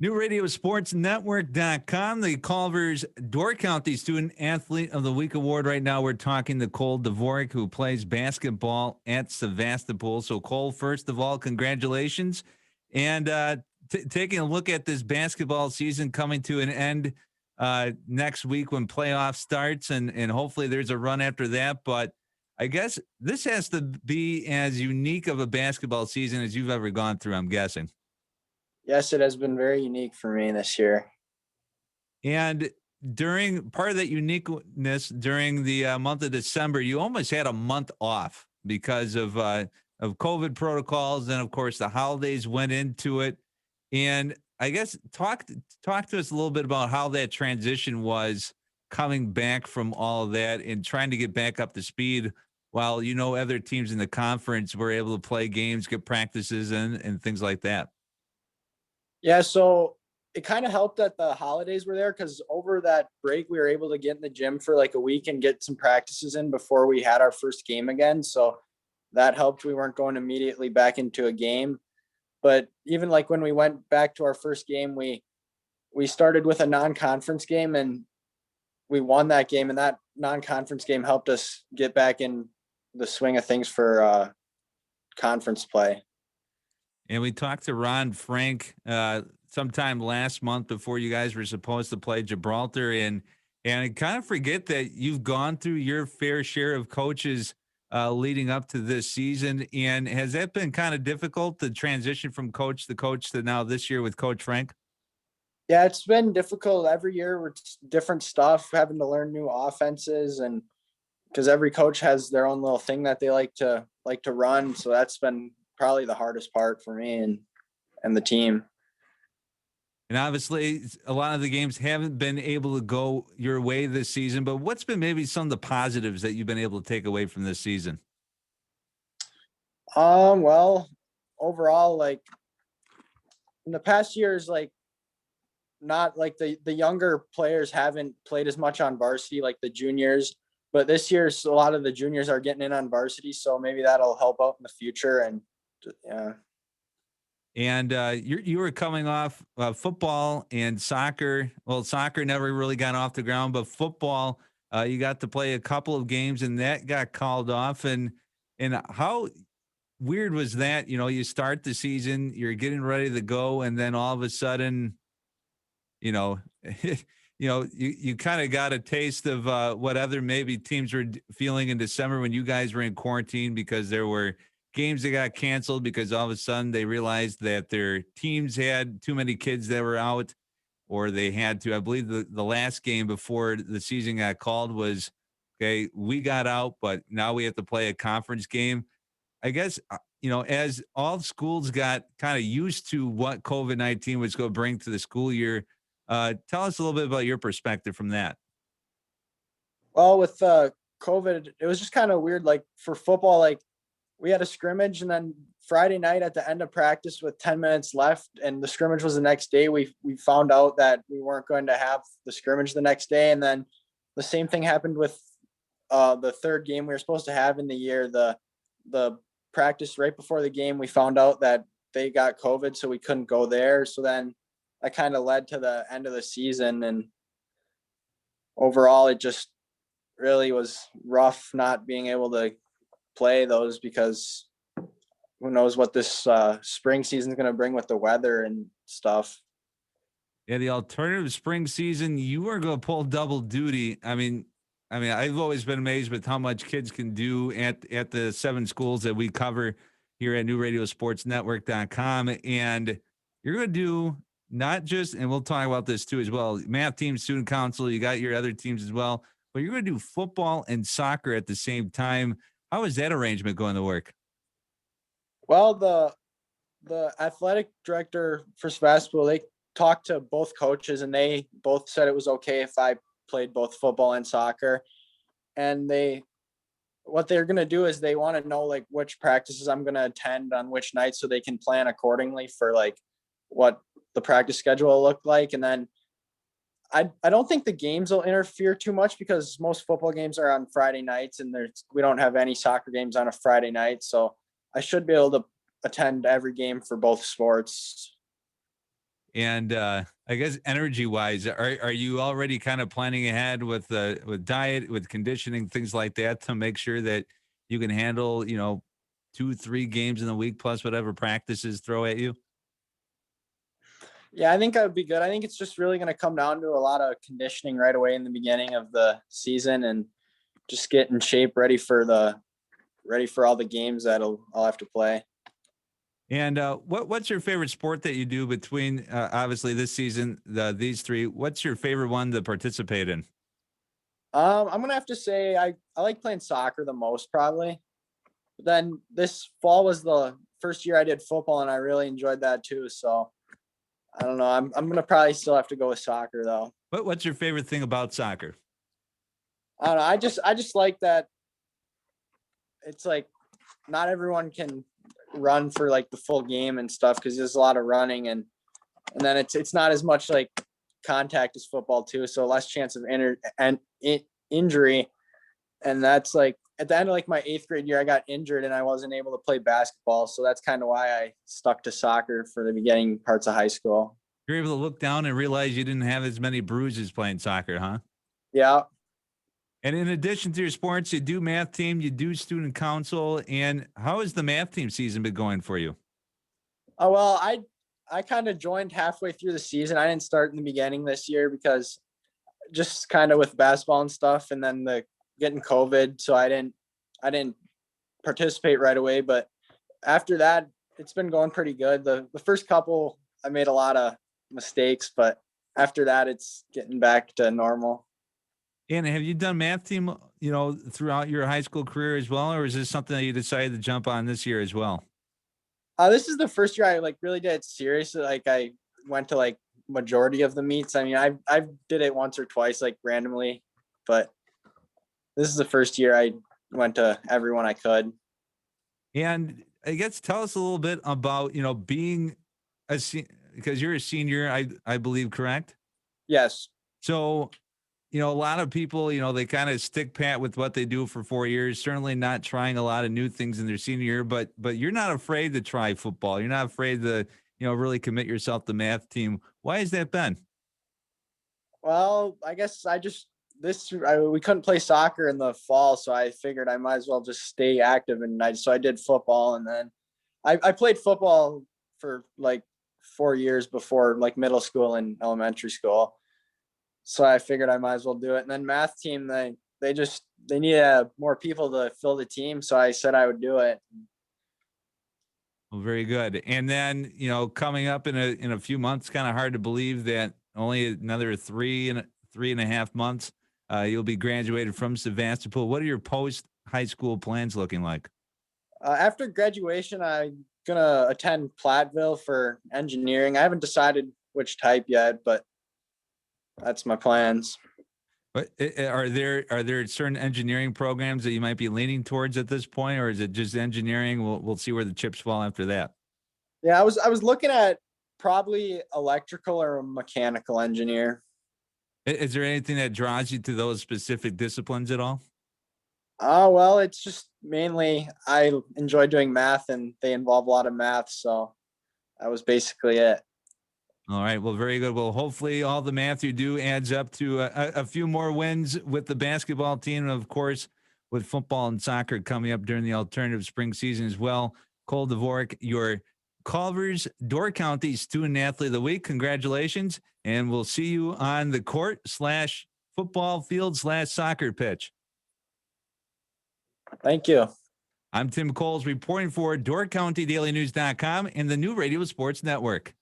New Radio Sports Network.com, the Culver's Door County Student Athlete of the Week award. Right now, we're talking to Cole Dvorak, who plays basketball at Sevastopol. So, Cole, first of all, congratulations. And taking a look at this basketball season coming to an end next week when playoff starts, and hopefully there's a run after that. But I guess this has to be as unique of a basketball season as you've ever gone through, I'm guessing. Yes, it has been very unique for me this year. And during part of that uniqueness during the month of December, you almost had a month off because of COVID protocols, and of course the holidays went into it. And I guess talk to us a little bit about how that transition was coming back from all of that and trying to get back up to speed while other teams in the conference were able to play games, get practices in, and things like that. Yeah, so it kind of helped that the holidays were there because over that break, we were able to get in the gym for like a week and get some practices in before we had our first game again. So that helped. We weren't going immediately back into a game. But even like when we went back to our first game, we started with a non-conference game and we won that game. And that non-conference game helped us get back in the swing of things for conference play. And we talked to Ron Frank sometime last month before you guys were supposed to play Gibraltar, and I kind of forget that you've gone through your fair share of coaches leading up to this season. And has that been kind of difficult to transition from coach to now this year with Coach Frank? Yeah, it's been difficult every year with different stuff, having to learn new offenses, and because every coach has their own little thing that they like to run. So that's been probably the hardest part for me and the team. And obviously, a lot of the games haven't been able to go your way this season. But what's been maybe some of the positives that you've been able to take away from this season? Well, overall, like in the past years, like not like the younger players haven't played as much on varsity like the juniors, but this year a lot of the juniors are getting in on varsity, so maybe that'll help out in the future. And yeah. And you were coming off football and soccer. Well, soccer never really got off the ground, but football, you got to play a couple of games, and that got called off. And how weird was that? You start the season, you're getting ready to go, and then all of a sudden, you you kind of got a taste of what other maybe teams were feeling in December when you guys were in quarantine because there were games that got canceled because all of a sudden they realized that their teams had too many kids that were out, or they had to. I believe the last game before the season got called was, okay, we got out, but now we have to play a conference game. I guess, as all schools got kind of used to what COVID-19 was going to bring to the school year, tell us a little bit about your perspective from that. Well, with COVID, it was just kind of weird. Like for football, like we had a scrimmage, and then Friday night at the end of practice with 10 minutes left, and the scrimmage was the next day, we found out that we weren't going to have the scrimmage the next day. And then the same thing happened with the third game we were supposed to have in the year. The practice right before the game, we found out that they got COVID, so we couldn't go there. So then that kind of led to the end of the season, and overall it just really was rough not being able to play those because who knows what this spring season is going to bring with the weather and stuff. Yeah, the alternative spring season, you are going to pull double duty. I mean, I've always been amazed with how much kids can do at the 7 schools that we cover here at NewRadioSportsNetwork.com. And you're going to do not just, and we'll talk about this too as well, math team, student council, you got your other teams as well, but you're going to do football and soccer at the same time. How is that arrangement going to work? Well, the athletic director for Sevastopol, they talked to both coaches, and they both said it was okay if I played both football and soccer. And what they're going to do is they want to know like which practices I'm going to attend on which nights so they can plan accordingly for like what the practice schedule will look like. And then I don't think the games will interfere too much because most football games are on Friday nights, and we don't have any soccer games on a Friday night. So I should be able to attend every game for both sports. And I guess energy wise, are you already kind of planning ahead with diet, with conditioning, things like that to make sure that you can handle, 2, 3 games in the week plus whatever practices throw at you? Yeah, I think I would be good. I think it's just really going to come down to a lot of conditioning right away in the beginning of the season and just get in shape, ready for all the games that I'll have to play. And what's your favorite sport that you do between obviously this season, these three? What's your favorite one to participate in? I'm gonna have to say I like playing soccer the most probably. But then this fall was the first year I did football, and I really enjoyed that too. So I don't know. I'm gonna probably still have to go with soccer though. What's your favorite thing about soccer? I don't know. I just like that it's like not everyone can run for like the full game and stuff because there's a lot of running and then it's not as much like contact as football too, so less chance of injury. And that's like at the end of like my 8th grade year, I got injured and I wasn't able to play basketball, so that's kind of why I stuck to soccer for the beginning parts of high school. You're able to look down and realize you didn't have as many bruises playing soccer, huh? Yeah. And in addition to your sports, you do math team, you do student council. And how has the math team season been going for you? Oh well, I kind of joined halfway through the season. I didn't start in the beginning this year because just kind of with basketball and stuff, and then the getting COVID, so I didn't participate right away. But after that, it's been going pretty good. The first couple, I made a lot of mistakes, but after that, it's getting back to normal. And have you done math team, throughout your high school career as well? Or is this something that you decided to jump on this year as well? This is the first year I like really did it seriously. Like I went to like majority of the meets. I mean, I've did it once or twice, like randomly, but this is the first year I went to everyone I could. And I guess tell us a little bit about, being because you're a senior, I believe, correct? Yes. So, a lot of people, they kind of stick pat with what they do for 4 years, certainly not trying a lot of new things in their senior year, but you're not afraid to try football. You're not afraid to, really commit yourself to math team. Why has that been? Well, I guess I just we couldn't play soccer in the fall, so I figured I might as well just stay active, and I did football, and then I played football for like 4 years before like middle school and elementary school. So I figured I might as well do it. And then math team, they need more people to fill the team, so I said I would do it. Well, very good. And then, coming up in a few months, kind of hard to believe that only another 3.5 months, you'll be graduated from Sevastopol. What are your post high school plans looking like? After graduation, I'm gonna attend Platteville for engineering. I haven't decided which type yet, but that's my plans. But are there certain engineering programs that you might be leaning towards at this point, or is it just engineering? We'll see where the chips fall after that. Yeah, I was looking at probably electrical or mechanical engineer. Is there anything that draws you to those specific disciplines at all? Oh well, it's just mainly I enjoy doing math and they involve a lot of math, so that was basically it. All right. Well, very good. Well, hopefully all the math you do adds up to a few more wins with the basketball team. And of course, with football and soccer coming up during the alternative spring season as well. Cole Dvorak, your Culver's Door County Student Athlete of the Week. Congratulations. And we'll see you on the court/football field/soccer pitch. Thank you. I'm Tim Coles reporting for DoorCountyDailyNews.com and the new Radio Sports Network.